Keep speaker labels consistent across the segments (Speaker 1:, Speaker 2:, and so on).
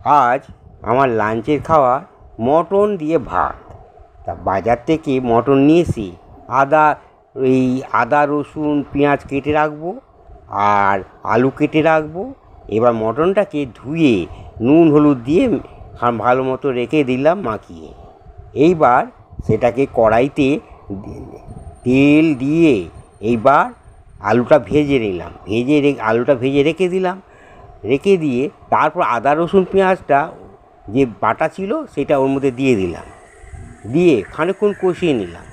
Speaker 1: আজ আমার লাঞ্চের খাওয়া মটন দিয়ে ভাত। তা বাজার থেকে মটন নিয়ে এসে আদা রসুন পেঁয়াজ কেটে রাখবো আর আলু কেটে রাখবো। এবার মটনটাকে ধুয়ে নুন হলুদ দিয়ে ভালো মতো রেখে দিলাম মাখিয়ে। এইবার সেটাকে কড়াইতে তেল দিয়ে এইবার আলুটা ভেজে নিলাম, আলুটা ভেজে রেখে দিলাম। রেখে দিয়ে তারপর আদা রসুন পেঁয়াজটা যে বাটা ছিল সেটা ওর মধ্যে দিয়ে দিলাম, দিয়ে খানিকক্ষণ কষিয়ে নিলাম।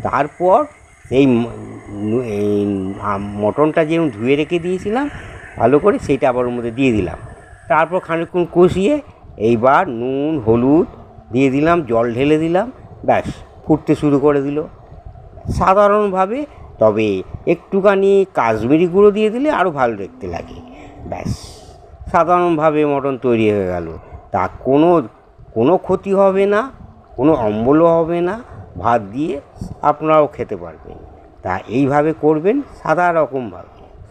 Speaker 1: তারপর এই মটনটা যেরকম ধুয়ে রেখে দিয়েছিলাম ভালো করে সেইটা আবার ওর মধ্যে দিয়ে দিলাম। তারপর খানিকক্ষণ কষিয়ে এইবার নুন হলুদ দিয়ে দিলাম, জল ঢেলে দিলাম, ব্যাস ফুটতে শুরু করে দিল সাধারণভাবে। তবে একটুখানি কাশ্মীরি গুঁড়ো দিয়ে দিলে আরও ভালো দেখতে লাগে। ব্যাস সাধারণভাবে মটন তৈরি হয়ে গেল। তা কোনো ক্ষতি হবে না, কোনো অম্বলও হবে না, ভাত দিয়ে আপনারাও খেতে পারবেন। তা এইভাবে করবেন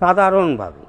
Speaker 1: সাধারণভাবে।